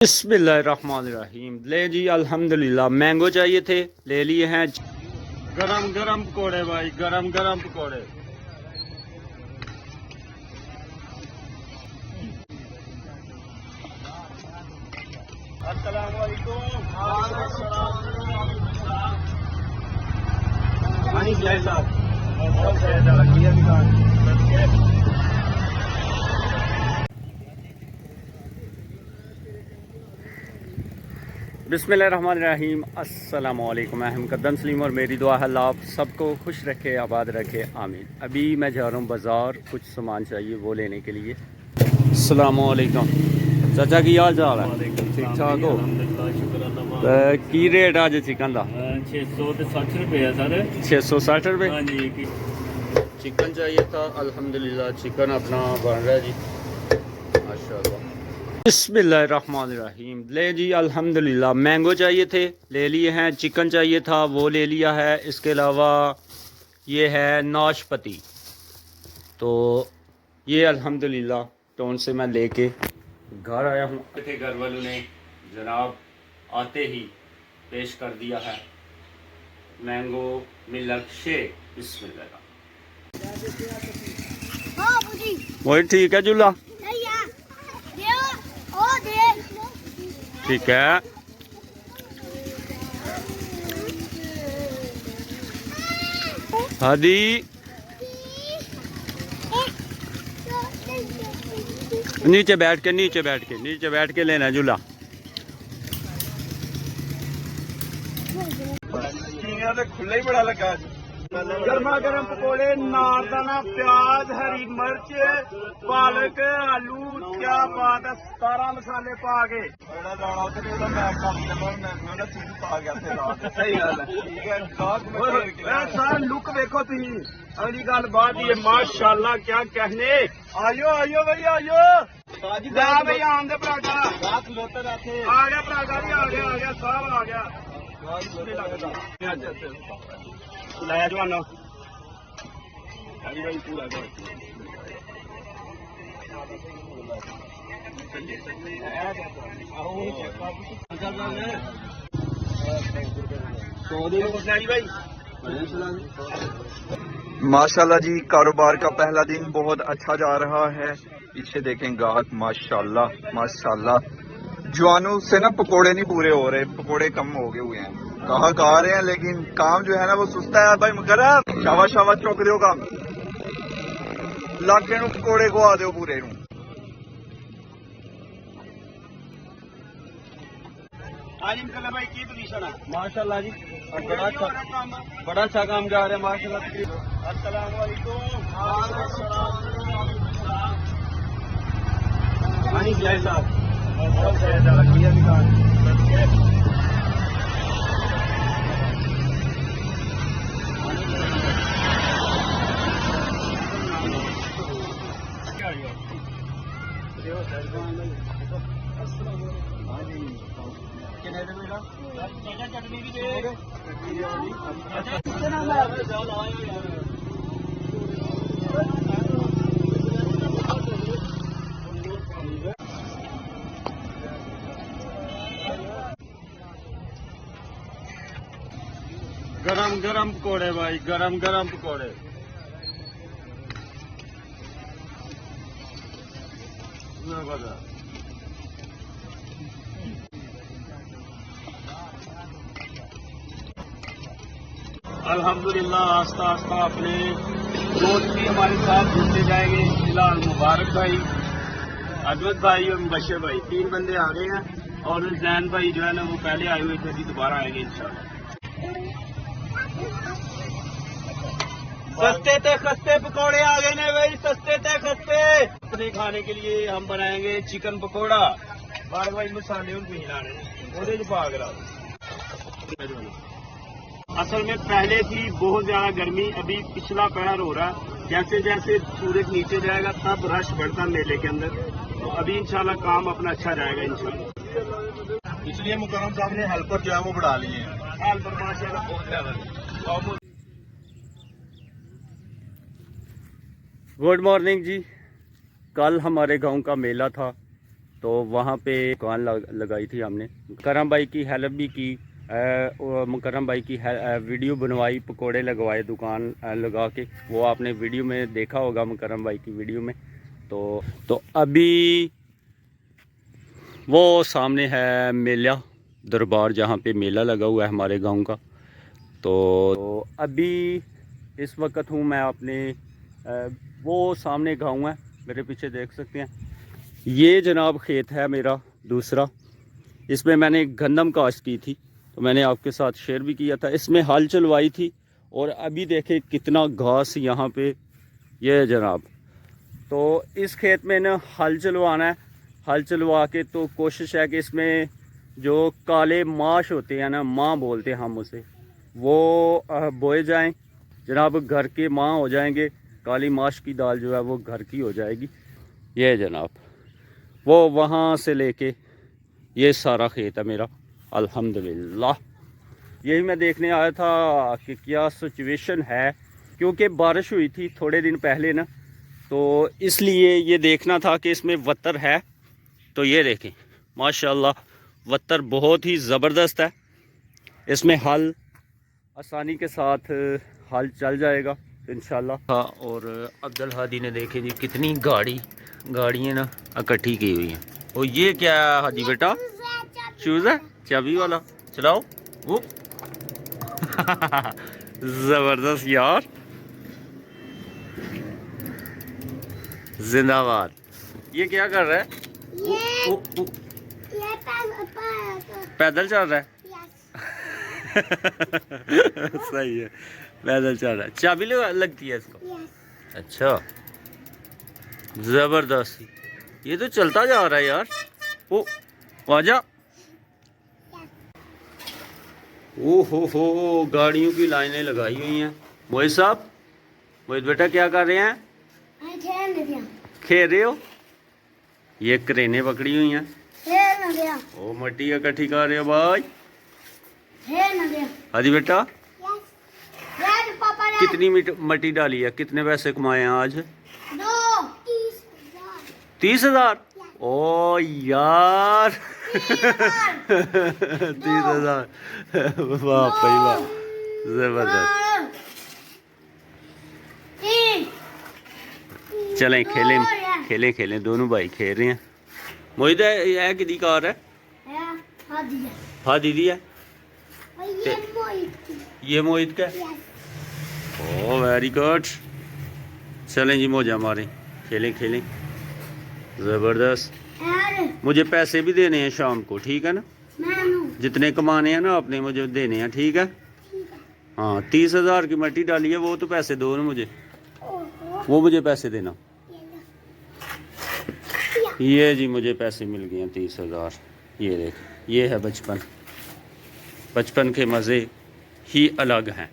बिस्मिल्लाहिर्रहमानिर्रहीम। ले जी अल्हम्दुलिल्लाह मैंगो चाहिए थे, ले लिए हैं। गरम गरम पकौड़े भाई, गरम गरम पकौड़े। अस्सलाम वालेकुम। पानी पिलाए साहब। बिस्मिल्लाहिर्रहमानिर्रहीम। अस्सलाम वालेकुम। मैं मुकद्दम सलीम और मेरी दुआ है अल्लाह आप सबको खुश रखे, आबाद रखे, आमीन। अभी मैं जा रहा हूँ बाज़ार, कुछ सामान चाहिए वो लेने के लिए। अस्सलाम वालेकुम चाचा, की हाल चाल है? ठीक ठाक हो? की रेट अज चिकन का? 660 रुपये है सर। 660 रुपये। हाँ जी। चिकन चाहिए था, अल्हम्दुलिल्लाह चिकन अपना बन रहा है जी, माशाल्लाह। बिस्मिल्लाहिर्रहमानिर्रहीम। ले जी अल्हम्दुलिल्लाह मैंगो चाहिए थे, ले लिए हैं। चिकन चाहिए था, वो ले लिया है। इसके अलावा ये है नाशपती, तो ये अल्हम्दुलिल्लाह टाउन से मैं लेके घर आया हूँ। थे घर वालों ने जनाब आते ही पेश कर दिया है मैंगो मिल्क शेक। बिस्मिल्लाह। वही ठीक है जुला, ठीक है। हादी नीचे बैठ के लेना जुला। खुला ही बड़ा लगा। गर्मा गर्म पकौड़े, नारदाना, प्याज, हरी मिर्च, पालक, आलू, क्या बात है। 17 मसाले पा के सारा लुक देखो तुम। अगली गल बात ये माशाल्लाह क्या कहने। आयो आयो भाई आयो भाई, आंदे पराठा आ गया, पराठा भी आ गया सब आ गया। लाया जवानो पूरा माशाल्लाह जी, कारोबार का पहला दिन बहुत अच्छा जा रहा है। पीछे देखें गाहक, माशाल्लाह माशाल्लाह। जवानों से ना पकोड़े नहीं पूरे हो रहे, पकोड़े कम हो गए हुए हैं। गाहक आ रहे हैं लेकिन काम जो है ना वो सुस्ता है भाई। मगर शाबाश शाबाश चौक दो काम, लागे पकोड़े को आ दो पूरे नू। भाई की पोजीशन है? माशाल्लाह जी, बड़ा अच्छा काम जा रहा है माशाल्लाह। अस्सलाम वालेकुम। पानी पिलाए साहब। चटनी भी दे। गरम गरम पकौड़े भाई, गरम गरम पकौड़े। अल्हम्दुलिल्लाह आस्ता आस्ता अपने दोस्त भी हमारे साथ जुड़ते जाएंगे। फिलहाल मुबारक भाई, अजमत भाई और मुबशर भाई 3 बंदे आ गए हैं। और जैन भाई जो है ना वो पहले आए हुए थे, अभी दोबारा आएंगे इंशाल्लाह। सस्ते थे खस्ते पकौड़े आ गए ने भाई, सस्ते थे खस्ते। अपने खाने के लिए हम बनाएंगे चिकन पकौड़ा। बार भाई मसाले उनको हिलाने वो पाग रहा। असल में पहले थी बहुत ज्यादा गर्मी, अभी पिछला पहर हो रहा। जैसे जैसे सूरज नीचे जाएगा तब रश बढ़ता मेले के अंदर। तो अभी इंशाल्लाह काम अपना अच्छा जाएगा इंशाल्लाह। इसलिए मुकर्रम साहब ने हेल्पर जो है वो बढ़ा लिए हैं। हेल्पर माशाल्लाह बहुत ज्यादा। गुड मॉर्निंग जी। कल हमारे गांव का मेला था, तो वहाँ पे दुकान लगाई थी हमने। मुकर्रम भाई की हेल्प भी की, मुकर्रम भाई की वीडियो बनवाई, पकोड़े लगवाए दुकान लगा के। वो आपने वीडियो में देखा होगा मुकर्रम भाई की वीडियो में। तो अभी वो सामने है मेला दरबार, जहाँ पे मेला लगा हुआ है हमारे गांव का। तो अभी इस वक्त हूँ मैं अपने वो सामने गांव है मेरे पीछे देख सकते हैं। ये जनाब खेत है मेरा दूसरा, इसमें मैंने गंदम काश्त की थी, तो मैंने आपके साथ शेयर भी किया था। इसमें हल चलवाई थी और अभी देखें कितना घास यहाँ पे ये है जनाब। तो इस खेत में ना हल चलवाना है, हल चलवा के तो कोशिश है कि इसमें जो काले माश होते हैं ना, माँ बोलते हैं हम उसे, वो बोए जाएं जनाब, घर के माँ हो जाएंगे। काली माश की दाल जो है वो घर की हो जाएगी। ये जनाब वो वहाँ से लेके ये सारा खेत है मेरा अल्हम्दुलिल्लाह। यही मैं देखने आया था कि क्या सिचुएशन है, क्योंकि बारिश हुई थी थोड़े दिन पहले ना, तो इसलिए ये देखना था कि इसमें वत्तर है। तो ये देखें माशाल्लाह वत्तर बहुत ही ज़बरदस्त है। इसमें हल आसानी के साथ हल चल जाएगा इंशाल्लाह। हाँ, और अब्दुल हादी ने देखे जी कितनी गाड़ियाँ ना इकट्ठी की हुई हैं। और ये क्या है हादी बेटा? शूज़ है चाबी वाला, चलाओ वो। ज़बरदस्त यार, जिंदाबाद। ये क्या कर रहा है? ये पैदल चल रहा है। सही है, पैदल चल रहा है। चाबी लगती है इसको? अच्छा, जबरदस्त। ये तो चलता जा रहा है यार। ओ आजा। हो गाड़ियों की लाइनें लगाई हुई हैं। मोहित साहब, मोहित बेटा क्या कर रहे हैं? खेल रहे हो? ये करेने पकड़ी हुई हैं। ओ मट्टी इकट्ठी कर रहे हो भाई। हादी बेटा कितनी मट्टी डाली है, कितने पैसे कमाए हैं आज? 30,000। ओ यार 30,000 वाह भाई वाह, जबरदस्त। चलें खेलें, दोनों भाई खेल रहे हैं। मोहित है किदी कार है? हाँ दीदी है। ये मोहित का? ओ वेरी गुड। चलें जी मौजा मारें, खेलें ज़बरदस्त। मुझे पैसे भी देने हैं शाम को, ठीक है ना? जितने कमाने हैं ना आपने मुझे देने हैं, ठीक है? हाँ 30,000 की मट्टी डाली है, वो तो पैसे दो ना मुझे, वो मुझे पैसे देना। ये जी मुझे पैसे मिल गए हैं 30,000। ये देख, ये है बचपन के मज़े ही अलग हैं।